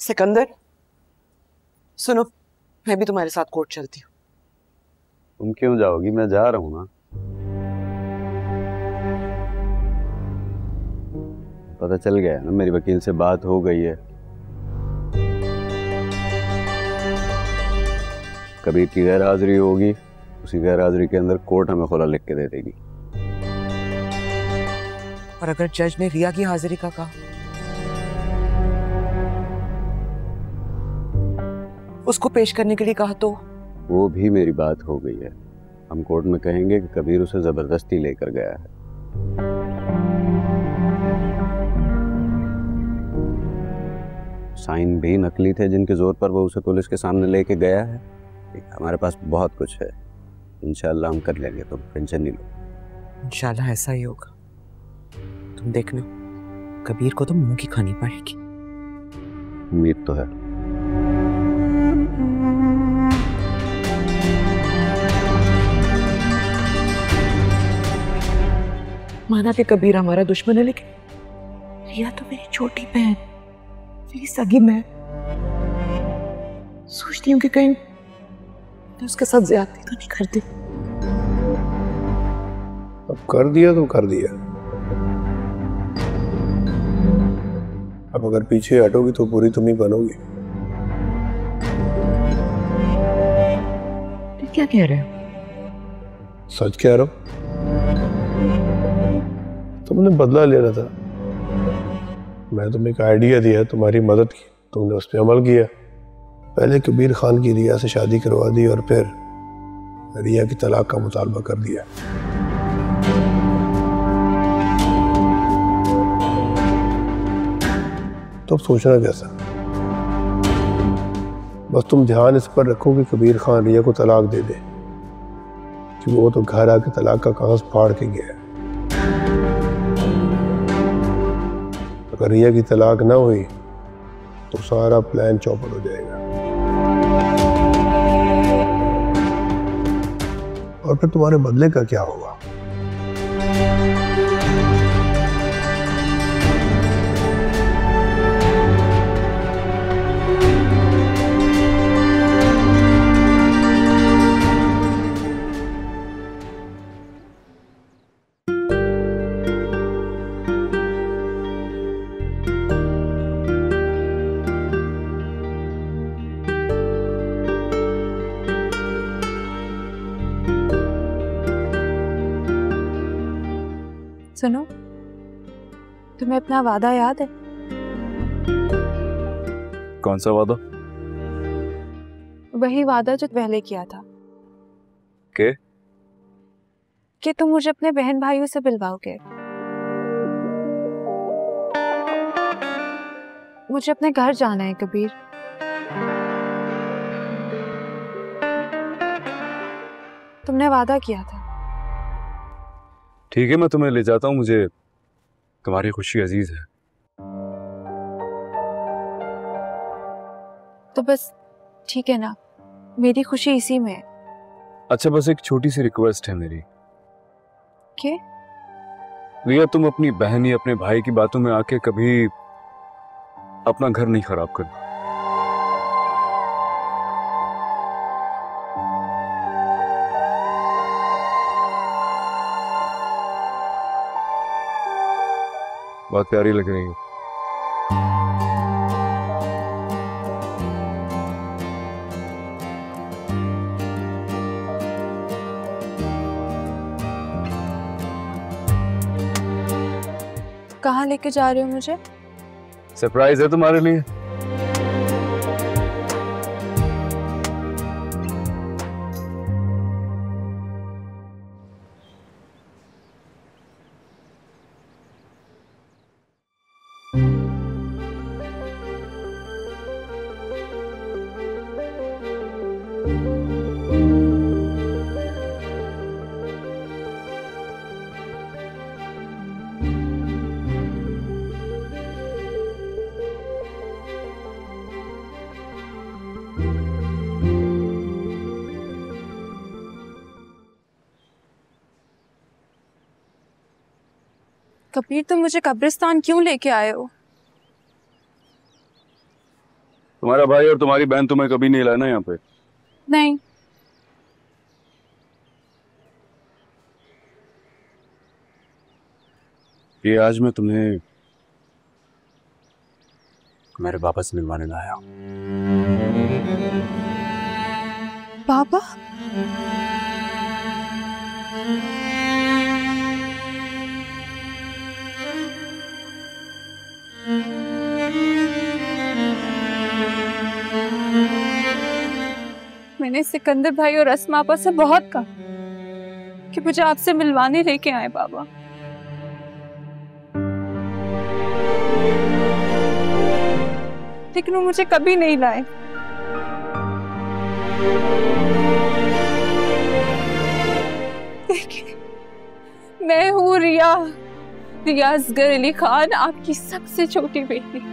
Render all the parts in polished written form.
सिकंदर सुनो, मैं भी तुम्हारे साथ कोर्ट चलती हूँ। तुम क्यों जाओगी? मैं जा रहा हूँ ना। पता चल गया है ना, मेरी वकील से बात हो गई है। कबीर की गैर हाजिरी होगी, उसी गैर हाजिरी के अंदर कोर्ट हमें खुला लिख के दे देगी। और अगर जज ने रिया की हाजिरी का कहा, उसको पेश करने के लिए कहा, तो वो भी मेरी बात हो गई है। हम कोर्ट में कहेंगे कि कबीर उसे जबरदस्ती लेकर गया है। साइन भी नकली थे जिनके जोर पर वो उसे पुलिस के सामने लेके गया है। हमारे पास बहुत कुछ है, इंशाल्लाह हम कर लेंगे, तुम टेंशन नहीं लो। इंशाल्लाह ऐसा ही होगा। तुम देखना, कबीर को तो मुंह की खानी पड़ेगी। उम्मीद तो है। माना कि कबीर हमारा दुश्मन है, लेकिन रिया तो मेरी छोटी बहन, मेरी सगी बहन। सोचती हूँ कि कहीं तो उसके साथ ज्यादती तो नहीं करती। अब कर दिया तो कर दिया। अब अगर पीछे हटोगी तो पूरी तुम ही बनोगी। क्या कह रहे हो? सच कह रहा हूं। तुमने बदला लेना था। मैं तुम्हें एक आइडिया दिया तुम्हारी मदद की, तुमने उस पर अमल किया। पहले कबीर खान की रिया से शादी करवा दी और फिर रिया की तलाक का मुतालबा कर दिया। तो अब सोचना कैसा? बस तुम ध्यान इस पर रखो कि कबीर खान रिया को तलाक दे दे, कि वो तो घर आके तलाक का कागज फाड़ के गया है। अगर रिया की तलाक ना हुई तो सारा प्लान चौपट हो जाएगा और फिर तुम्हारे बदले का क्या होगा? सुनो, तुम्हें अपना वादा याद है? कौन सा वादा? वही वादा जो पहले किया था के? कि तुम मुझे अपने बहन भाइयों से मिलवाओगे। मुझे अपने घर जाना है कबीर। तुमने वादा किया था। ठीक है, मैं तुम्हें ले जाता हूँ, मुझे तुम्हारी खुशी अजीज है। तो बस ठीक है ना, मेरी खुशी इसी में है। अच्छा, बस एक छोटी सी रिक्वेस्ट है मेरी। क्या? रिया, तुम अपनी बहन या अपने भाई की बातों में आके कभी अपना घर नहीं खराब करना। बहुत प्यारी लग रही हो। कहाँ लेके जा रहे हो मुझे? सरप्राइज है तुम्हारे लिए। कबीर, तुम मुझे कब्रिस्तान क्यों लेके आए हो? तुम्हारा भाई और तुम्हारी बहन तुम्हें कभी नहीं लाना यहाँ पे? नहीं। ये आज मैं तुम्हें मेरे पापा से मिलवाने लाया हूँ। पापा? मैंने सिकंदर भाई और अस्मा आपा से बहुत कहा कि मुझे आपसे मिलवाने लेके आए बाबा। लेकिन वो मुझे कभी नहीं लाए। देखिए, मैं हूँ रिया, रिया असगर अली खान, आपकी सबसे छोटी बेटी।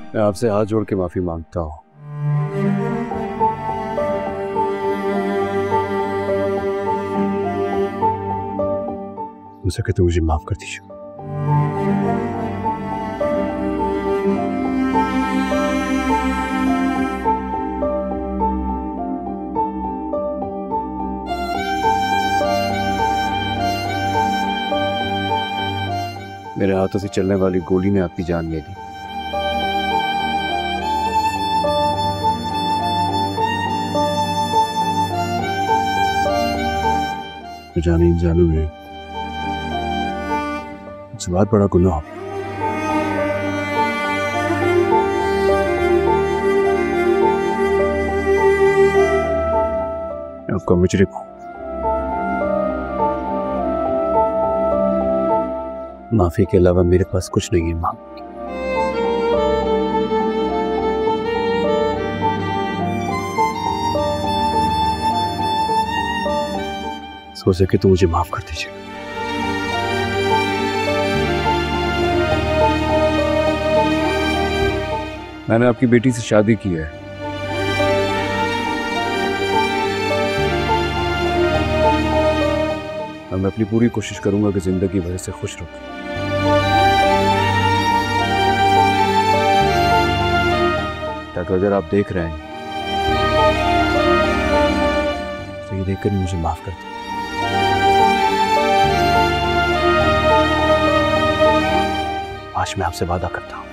मैं आपसे हाथ जोड़ के माफी मांगता हूँ। हो सके तो मुझे माफ कर दीजिए। मेरे हाथों से चलने वाली गोली ने आपकी जान ले ली। जाने जाने में मुझसे बहुत बड़ा गुनाह। मैं आपका मुजरिम हूं। माफी के अलावा मेरे पास कुछ नहीं है मां। हो सके तो मुझे माफ कर दीजिए। मैंने आपकी बेटी से शादी की है। मैं अपनी पूरी कोशिश करूंगा कि जिंदगी भर से खुश रहूं। ताकि अगर आप देख रहे हैं तो ये देखकर ही मुझे माफ कर दीजिए। आज मैं आपसे वादा करता हूं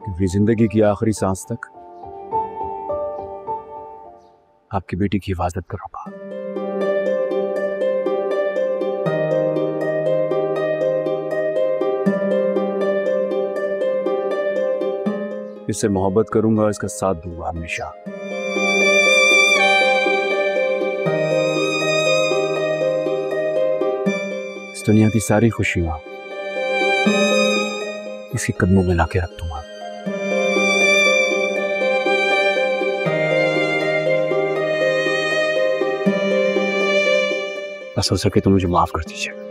कि मेरी जिंदगी की आखिरी सांस तक आपकी बेटी की हिफाजत करूंगा। इससे मोहब्बत करूंगा, इसका साथ दूंगा हमेशा। इस दुनिया की सारी खुशियां इसके कदमों में लाके रख दूंगा। बस हो सके तो मुझे माफ कर दीजिए।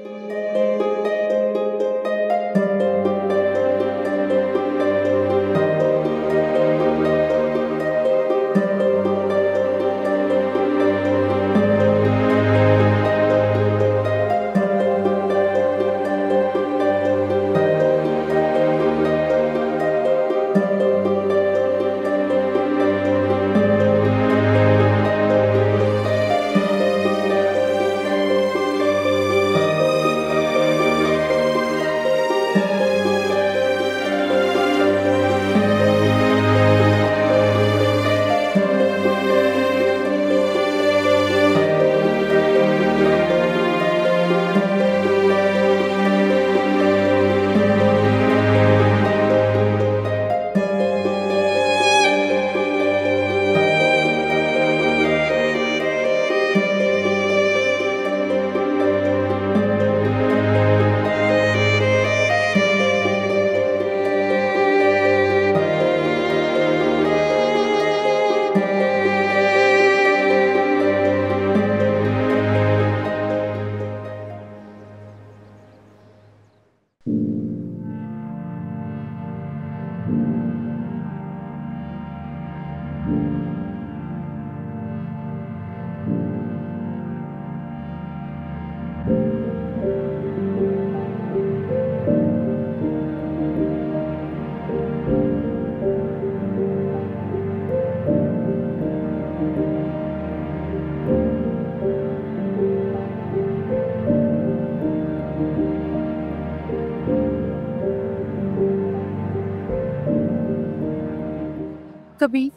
कबीर,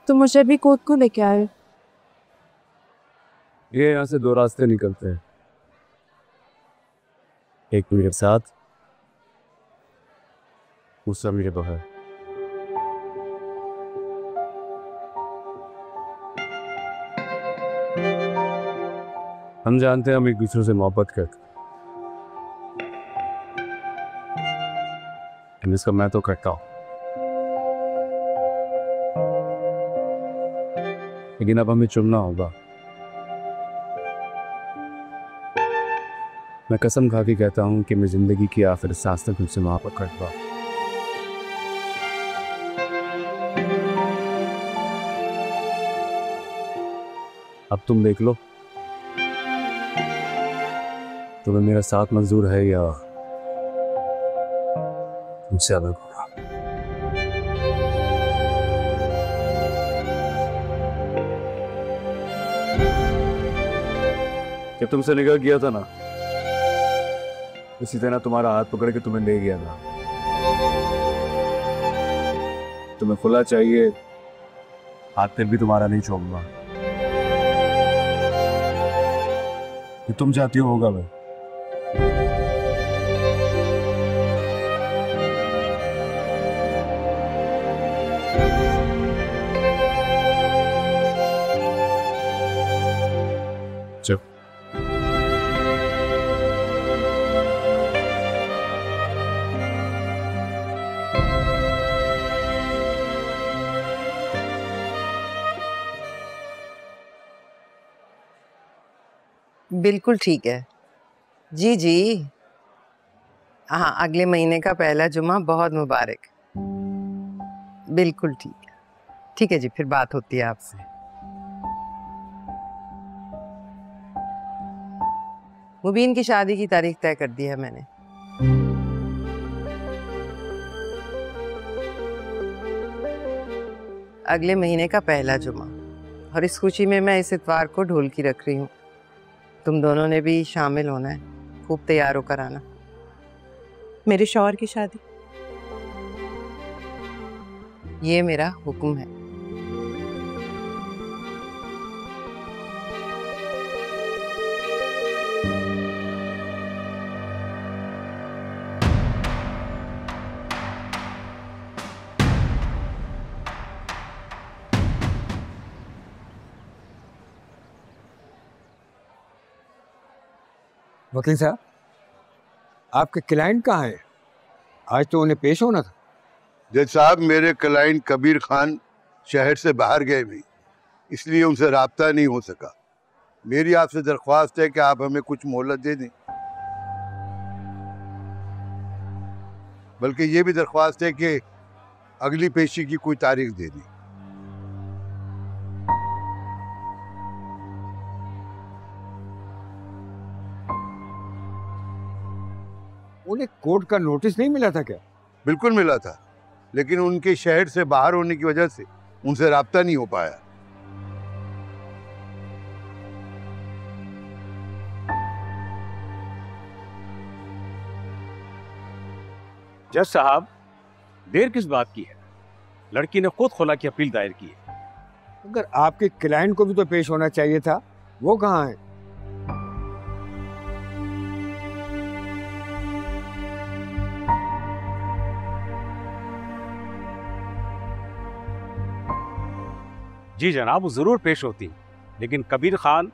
तुम मुझे भी कोर्ट को लेके आए। ये यहाँ से दो रास्ते निकलते हैं, एक मेरे साथ, दूसरा मेरे बाहर। हम जानते हैं हम एक दूसरे से मोहब्बत करते, जिसका मैं तो करता हूं, लेकिन अब हमें चुनना होगा। मैं कसम खा के कहता हूं कि मैं जिंदगी की आखिर सांस तक तुमसे मोहब्बत करता हूं। अब तुम देख लो, तुम्हें मेरा साथ मंजूर है या मुझसे अलग होगा। जब तुमसे निकल गया था ना, इसी तरह तुम्हारा हाथ पकड़ के तुम्हें ले गया था। तुम्हें खुला चाहिए, हाथ फिर भी तुम्हारा नहीं छोड़ूंगा। कि तुम चाहती हो होगा मैं। चल बिल्कुल ठीक है जी जी। हाँ, अगले महीने का पहला जुमा बहुत मुबारक। बिल्कुल ठीक है जी, फिर बात होती है आपसे। मुबीन की शादी की तारीख तय कर दी है मैंने। अगले महीने का पहला जुमा, और इस खुशी में मैं इस इतवार को ढोलकी रख रही हूँ। तुम दोनों ने भी शामिल होना है, खूब तैयार होकर आना। मेरे शौहर की शादी, ये मेरा हुक्म है। वकील साहब, आपके क्लाइंट कहाँ हैं? आज तो उन्हें पेश होना था। जज साहब, मेरे क्लाइंट कबीर खान शहर से बाहर गए भी, इसलिए उनसे राब्ता नहीं हो सका। मेरी आपसे दरख्वास्त है कि आप हमें कुछ मोहलत दे दें। बल्कि ये भी दरख्वास्त है कि अगली पेशी की कोई तारीख दे दें। उन्हें कोर्ट का नोटिस नहीं मिला था क्या? बिल्कुल मिला था, लेकिन उनके शहर से बाहर होने की वजह से उनसे राब्ता नहीं हो पाया। जज साहब, देर किस बात की है? लड़की ने खुद खुला की अपील दायर की है। अगर आपके क्लाइंट को भी तो पेश होना चाहिए था, वो कहाँ है? जी जनाब, वो जरूर पेश होती, लेकिन कबीर खान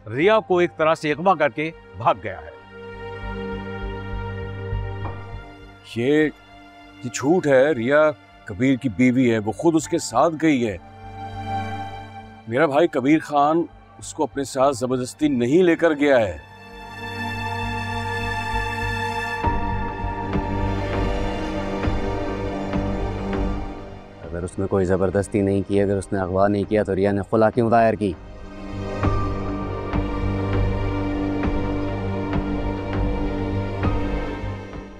रिया को एक तरह से अगवा करके भाग गया है। ये झूठ है। रिया कबीर की बीवी है, वो खुद उसके साथ गई है। मेरा भाई कबीर खान उसको अपने साथ जबरदस्ती नहीं लेकर गया है। अगर उसने कोई जबरदस्ती नहीं की, अगर उसने अगवा नहीं किया, तो रिया ने खुला क्यों दायर की?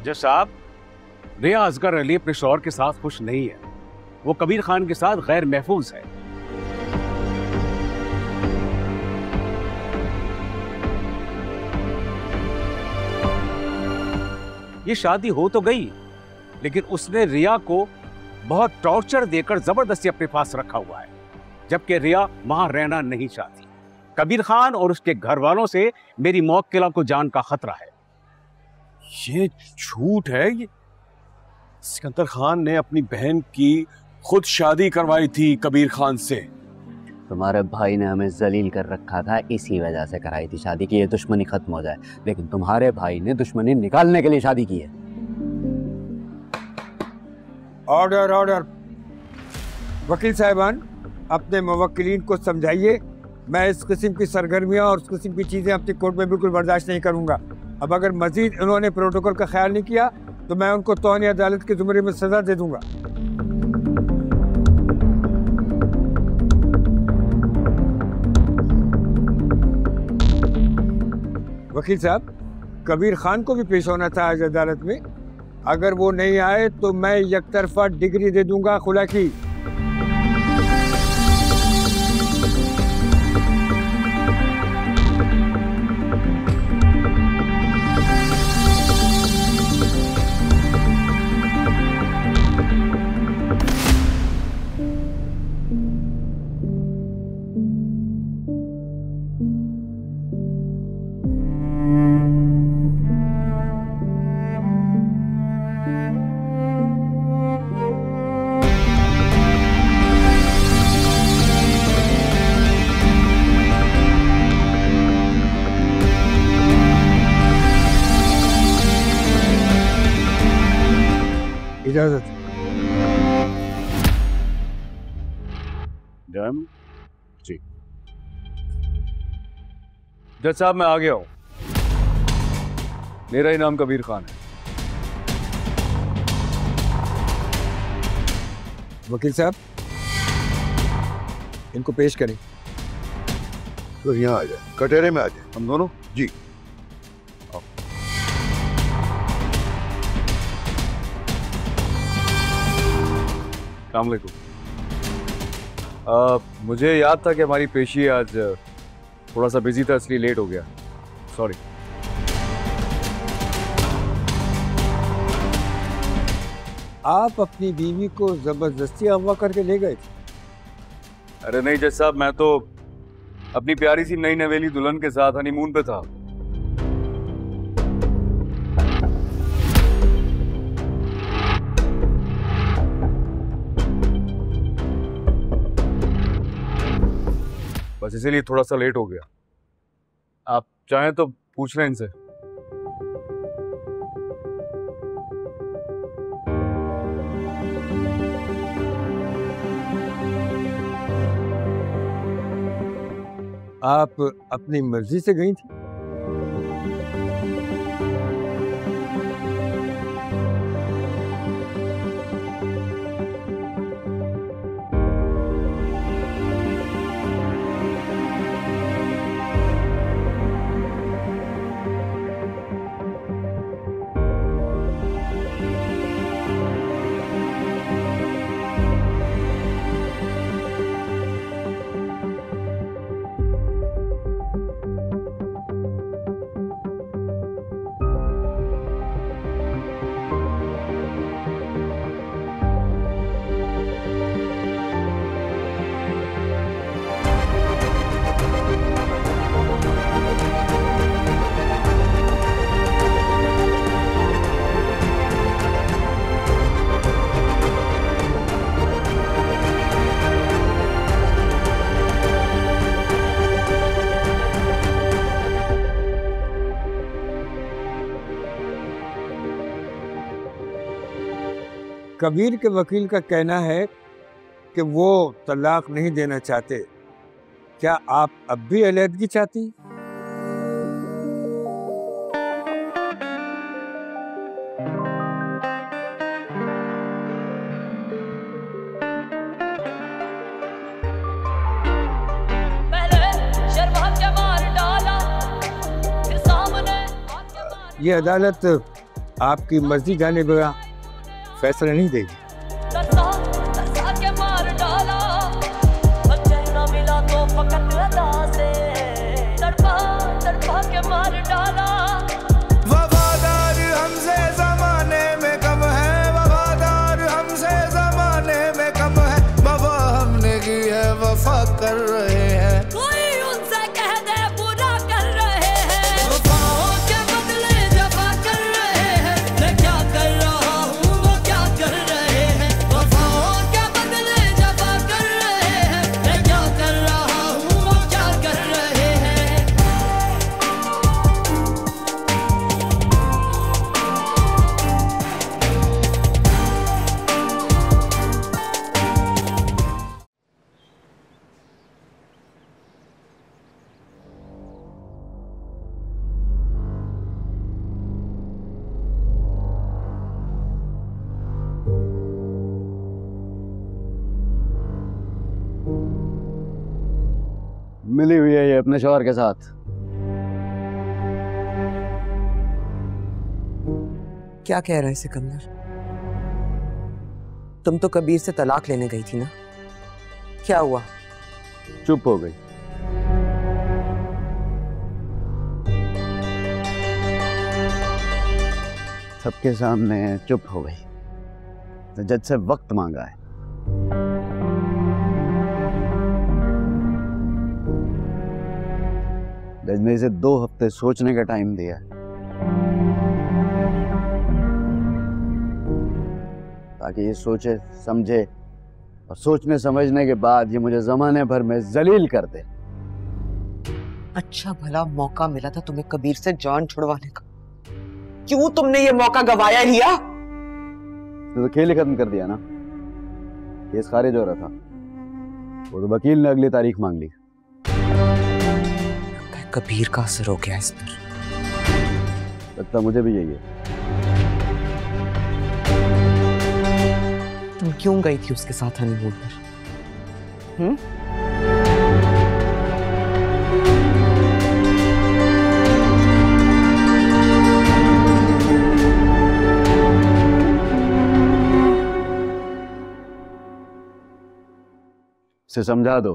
जज साहब, रिया असगर अली अपने शौहर के साथ खुश नहीं है। वो कबीर खान के साथ गैर महफूज है। ये शादी हो तो गई, लेकिन उसने रिया को बहुत टॉर्चर देकर जबरदस्ती अपने पास रखा हुआ है, जबकि रिया वहां रहना नहीं चाहती। कबीर खान और उसके घर वालों से मेरी मौक्किला को जान का खतरा है। ये झूठ है। ये सिकंदर खान ने अपनी बहन की खुद शादी करवाई थी कबीर खान से। तुम्हारे भाई ने हमें जलील कर रखा था, इसी वजह से कराई थी शादी की ये दुश्मनी खत्म हो जाए, लेकिन तुम्हारे भाई ने दुश्मनी निकालने के लिए शादी की है। Order order. वकील साहिबान, अपने मुवक्किलीन को समझाइए, मैं इस किस्म की सरगर्मियाँ और उस किस्म की चीज़ें अपनी कोर्ट में बिल्कुल बर्दाश्त नहीं करूँगा। अब अगर मजीद इन्होंने प्रोटोकॉल का ख्याल नहीं किया तो मैं उनको तौहीन अदालत के ज़ुमरे में सज़ा दे दूँगा। वकील साहब, कबीर खान को भी पेश होना था आज अदालत में। अगर वो नहीं आए तो मैं यकतरफा डिग्री दे दूंगा खुला की। इजाजत। जी जज साहब, मैं आ गया हूं। मेरा ही नाम कबीर खान है। वकील साहब, इनको पेश करें। तो यहाँ आ जाए, कटहरे में आ जाए। हम दोनों? जी। अस्सलाम वालेकुम। मुझे याद था कि हमारी पेशी आज थोड़ा सा बिजी था, इसलिए लेट हो गया। सॉरी। आप अपनी बीवी को जबरदस्ती अगवा करके ले गए थे? अरे नहीं जज साहब, मैं तो अपनी प्यारी सी नई नवेली दुल्हन के साथ हनीमून पे था। बस इसीलिए थोड़ा सा लेट हो गया। आप चाहें तो पूछ लें इनसे। आप अपनी मर्जी से गई थी? कबीर के वकील का कहना है कि वो तलाक नहीं देना चाहते। क्या आप अब भी अलहदगी चाहती? ये अदालत आपकी मर्जी जाने बगैर फैसला नहीं देगी। वफादार हमसे ज़माने में कम है, मिली हुई है ये अपने शौहर के साथ। क्या कह रहा है सिकंदर? तुम तो कबीर से तलाक लेने गई थी ना, क्या हुआ? चुप हो गई। सबके सामने चुप हो गई। तो जज से वक्त मांगा है। जज ने इसे 2 हफ्ते सोचने का टाइम दिया है, ताकि ये सोचे समझे और सोचने समझने के बाद ये मुझे जमाने भर में जलील कर दे। अच्छा भला मौका मिला था तुम्हें कबीर से जान छुड़वाने का, क्यों तुमने ये मौका गवाया रिया? तो खेल ही खत्म कर दिया ना। केस खारिज हो रहा था, वो तो वकील ने अगली तारीख मांग ली। कबीर का असर हो गया इस पर। लगता मुझे भी यही है। तुम क्यों गई थी उसके साथ हनीमून पर? से समझा दो।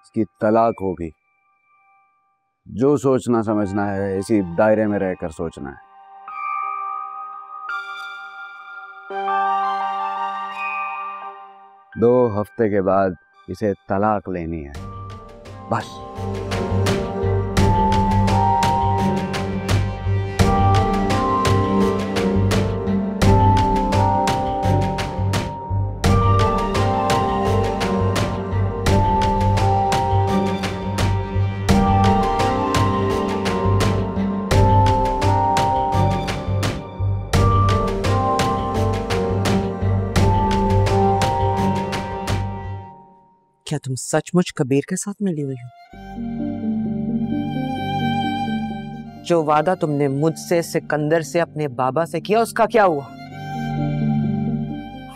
इसकी तलाक होगी। जो सोचना समझना है इसी दायरे में रहकर सोचना है। दो हफ्ते के बाद इसे तलाक लेनी है, बस। क्या तुम सचमुच कबीर के साथ मिली हुई हो? जो वादा तुमने मुझसे, सिकंदर से, अपने बाबा से किया, उसका क्या हुआ?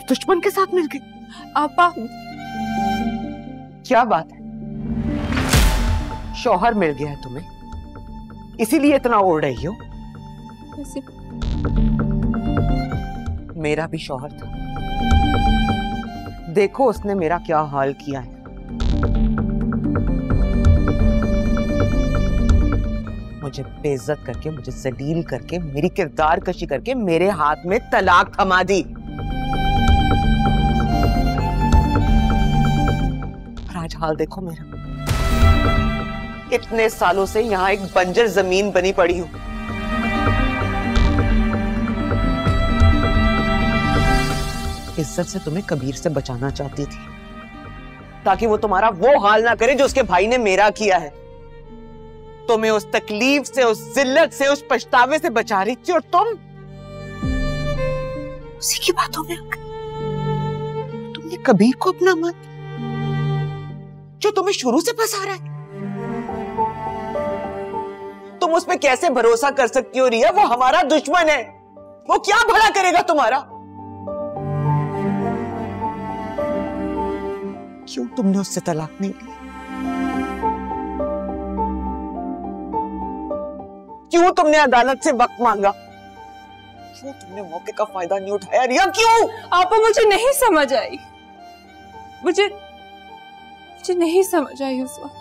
दुश्मन के साथ मिल गई? आपा, क्या बात है? शौहर मिल गया है तुम्हें, इसीलिए इतना ओढ़ रही हो? मेरा भी शौहर था, देखो उसने मेरा क्या हाल किया है। मुझे बेइज्जत करके, मुझे जलील करके, मेरी किरदार कशी करके मेरे हाथ में तलाक थमा दी। और आज हाल देखो मेरा। इतने सालों से यहां एक बंजर जमीन बनी पड़ी हूं। इज्जत से तुम्हें कबीर से बचाना चाहती थी, ताकि वो तुम्हारा वो हाल ना करे जो उसके भाई ने मेरा किया है। तुम्हें उस तकलीफ से, उस जिल्लत से, उस पछतावे से बचा रही थी, और तुम उसी की बातों में तुमने कबीर को अपना मान, जो तुम्हें शुरू से फंसा रहा है। तुम उस पर कैसे भरोसा कर सकती हो रिया? वो हमारा दुश्मन है, वो क्या भला करेगा तुम्हारा? क्यों तुमने उससे तलाक नहीं ली? क्यों तुमने अदालत से वक्त मांगा? क्यों तुमने मौके का फायदा नहीं उठाया रिया? क्यों? आपा, मुझे नहीं समझ आई, मुझे नहीं समझ आई। उस वक्त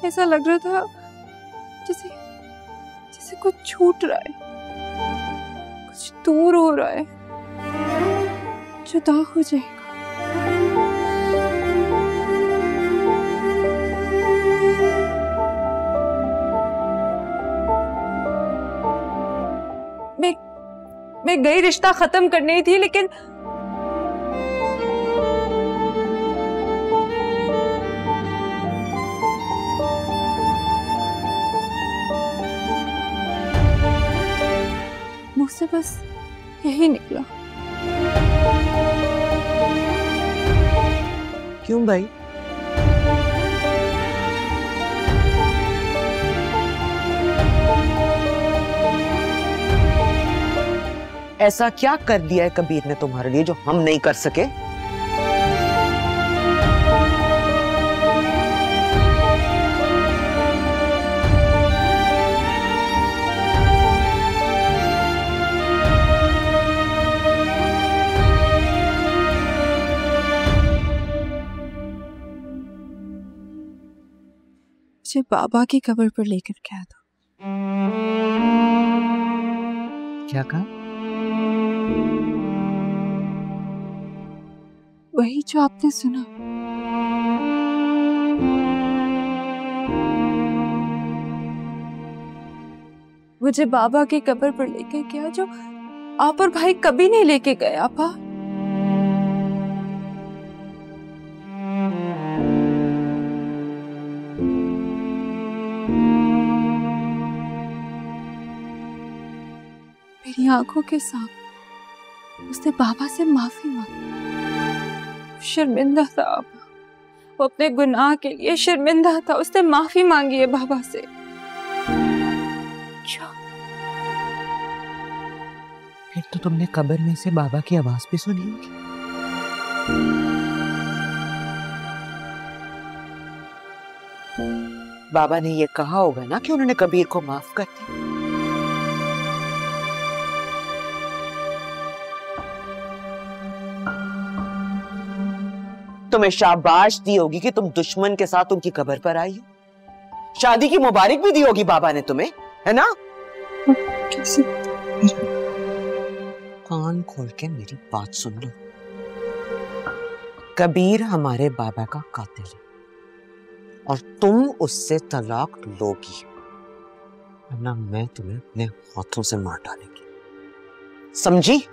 ऐसा लग रहा था जैसे कुछ छूट रहा है, कुछ दूर हो रहा है, जुदा हो जाएगा। मैं गई रिश्ता खत्म करनी थी, लेकिन मुझसे बस यही निकला। क्यों भाई? ऐसा क्या कर दिया है कबीर ने तुम्हारे लिए जो हम नहीं कर सके? मुझे बाबा की कब्र पर लेकर गया था। क्या कहा? वही जो आपने सुना। मुझे बाबा की कब्र पर लेकर गया जो आप और भाई कभी नहीं लेके गए। आपा मेरी आंखों के सामने उसने बाबा से माफी मांगी। शर्मिंदा था आपा, वो अपने गुनाह के लिए शर्मिंदा था। उसने माफी मांगी है बाबा से। क्या? फिर तो तुमने कब्र में से बाबा की आवाज भी सुनी होगी। बाबा ने ये कहा होगा ना कि उन्होंने कबीर को माफ कर दिया। तुम्हें शाबाश दी होगी कि तुम दुश्मन के साथ उनकी कब्र पर आई हो। शादी की मुबारक भी दी होगी बाबा ने तुम्हें, है ना? कैसे? कान खोल के मेरी बात सुन लो। कबीर हमारे बाबा का कातिल है और तुम उससे तलाक लोगी, वरना मैं तुम्हें अपने हाथों से मार डालेंगी। समझी?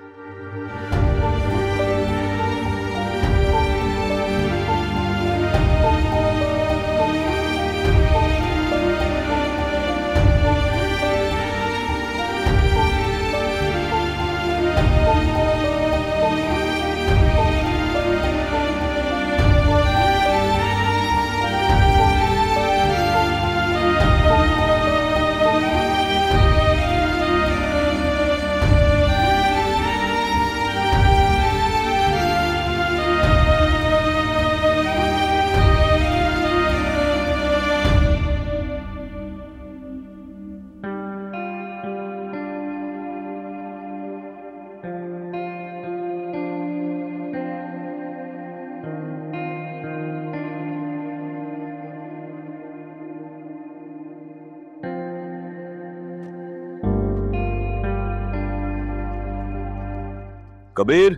कबीर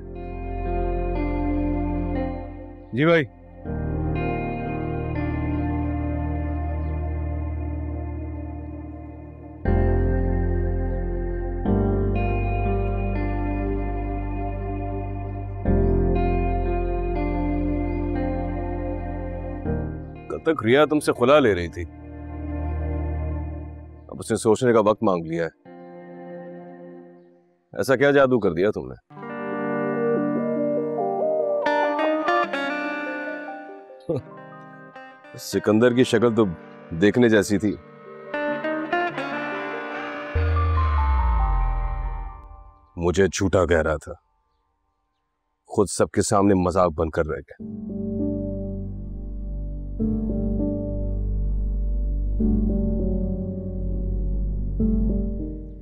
जी भाई। कब तक रिया तुमसे खुला ले रही थी, अब उसने सोचने का वक्त मांग लिया है। ऐसा क्या जादू कर दिया तुमने? सिकंदर की शक्ल तो देखने जैसी थी। मुझे झूठा कह रहा था, खुद सबके सामने मजाक बनकर रह गया।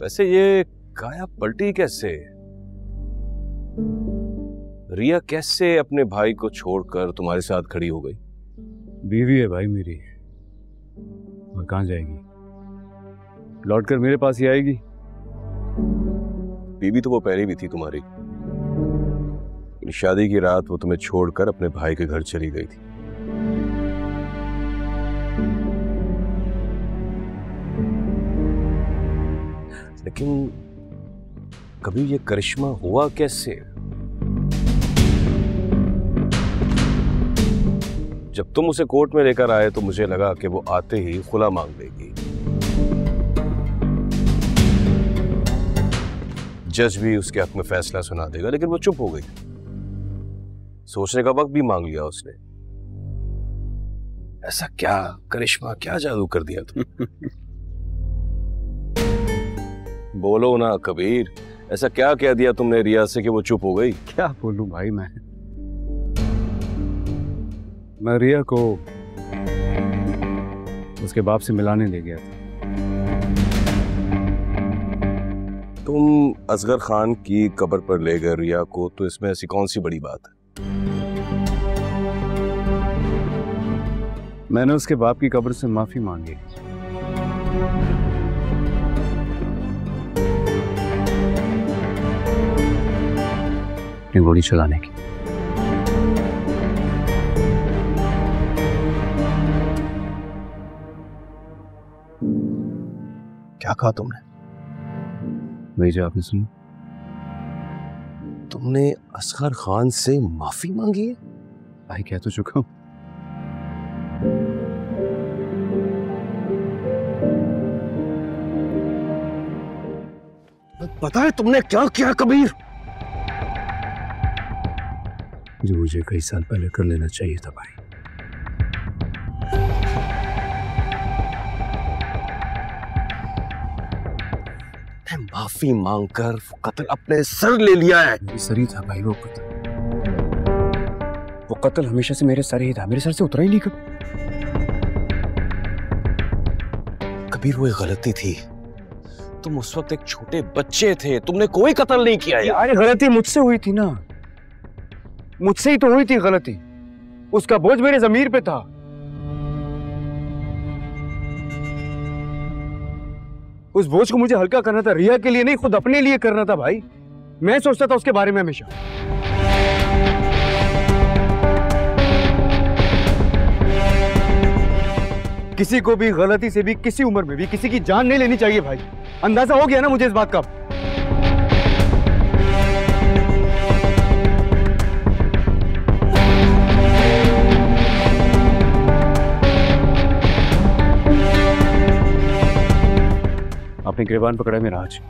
वैसे ये काया पलटी कैसे? रिया कैसे अपने भाई को छोड़कर तुम्हारे साथ खड़ी हो गई? बीवी है भाई मेरी, और कहां जाएगी? लौटकर मेरे पास ही आएगी। बीवी तो वो पहले भी थी तुम्हारी, शादी की रात वो तुम्हें छोड़कर अपने भाई के घर चली गई थी। लेकिन कभी ये करिश्मा हुआ कैसे? जब तुम उसे कोर्ट में लेकर आए तो मुझे लगा कि वो आते ही खुला मांग लेगी। जज भी उसके हक में फैसला सुना देगा, लेकिन वो चुप हो गई। सोचने का वक्त भी मांग लिया उसने। ऐसा क्या करिश्मा, क्या जादू कर दिया तुम? बोलो ना कबीर, ऐसा क्या कह दिया तुमने रिया से कि वो चुप हो गई? क्या बोलूं भाई, मैं रिया को उसके बाप से मिलाने ले गया था। तुम असगर खान की कब्र पर ले गए रिया को, तो इसमें ऐसी कौन सी बड़ी बात है? मैंने उसके बाप की कब्र से माफी मांगी। अपनी गोली चलाने की। क्या कहा तुमने? वही जो आपने सुना। तुमने असगर खान से माफी मांगी है? भाई कह तो चुका हूं। पता है तुमने क्या किया कबीर? जो मुझे कई साल पहले कर लेना चाहिए था भाई। माफी मांगकर वो कत्ल अपने सर ले लिया है। मेरे सर ही था भाई वो कत्ल। वो कत्ल हमेशा से मेरे सर ही था, मेरे सर से उतरा ही नहीं कब। कबीर वो एक गलती थी। तुम उस वक्त एक छोटे बच्चे थे, तुमने कोई कत्ल नहीं किया यार। अरे गलती मुझसे हुई थी ना, मुझसे ही तो हुई थी गलती। उसका बोझ मेरे ज़मीर पे था। उस बोझ को मुझे हल्का करना था, रिया के लिए नहीं, खुद अपने लिए करना था भाई। मैं सोचता था उसके बारे में हमेशा। किसी को भी गलती से भी किसी उम्र में भी किसी की जान नहीं लेनी चाहिए भाई। अंदाजा हो गया ना मुझे इस बात का। आपने गिरबान पकड़ा है मेरा आज।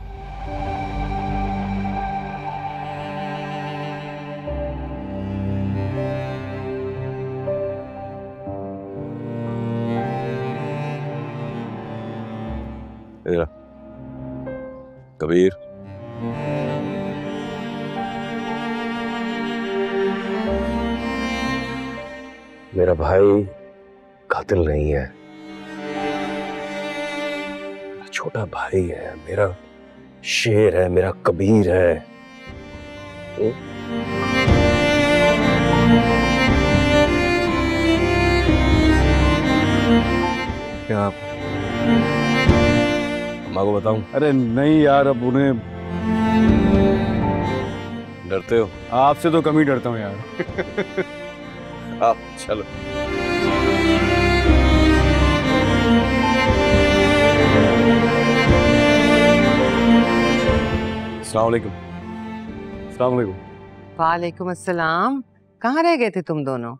कबीर, मेरा भाई कातिल नहीं है, छोटा भाई है, मेरा शेर है, मेरा कबीर है। क्या माँ को बताऊं? अरे नहीं यार, अब उन्हें डरते हो? आपसे तो कम ही डरता हूँ यार। आप चलो। अस्सलाम वालेकुम। अस्सलाम वालेकुम। वालेकुम अस्सलाम। कहाँ रह गए थे तुम दोनों?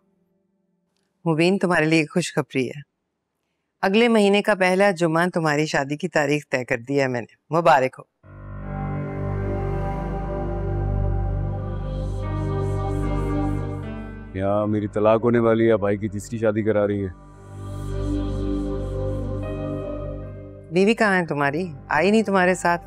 मुबीन, तुम्हारे लिए खुशखबरी है। अगले महीने का पहला जुम्मा तुम्हारी शादी की तारीख तय कर दी है मैंने। मुबारक हो। यहाँ मेरी तलाक होने वाली है, भाई की तीसरी शादी करा रही है। बीवी कहाँ है तुम्हारी? आई नहीं तुम्हारे साथ?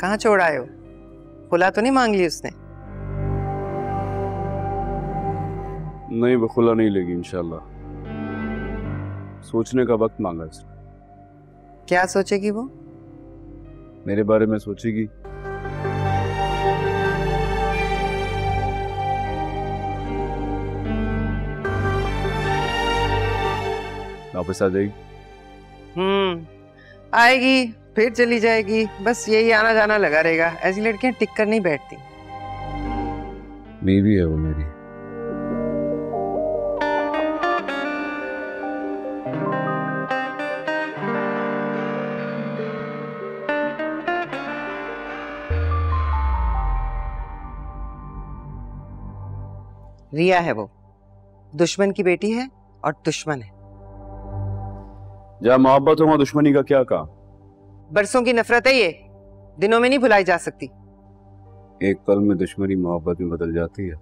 कहाँ छोड़ आए हो? खुला तो नहीं मांग ली उसने? नहीं, वो खुला नहीं लेगी इंशाल्लाह। सोचने का वक्त मांगा इसने। क्या सोचेगी वो? मेरे बारे में सोचेगी। वापस आ जाएगी। आएगी फिर चली जाएगी, बस यही आना जाना लगा रहेगा। ऐसी लड़कियां टिक कर नहीं बैठती। बीवी है वो मेरी। रिया है वो, दुश्मन की बेटी है और दुश्मन है। जहाँ मोहब्बत हो वहाँ दुश्मनी का क्या काम? बरसों की नफरत है ये, दिनों में नहीं भुलाई जा सकती। एक पल में दुश्मनी मोहब्बत में बदल जाती है।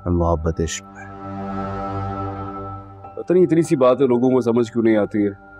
और मोहब्बत इश्क में। पता नहीं इतनी सी बात है लोगों को समझ क्यों नहीं आती है।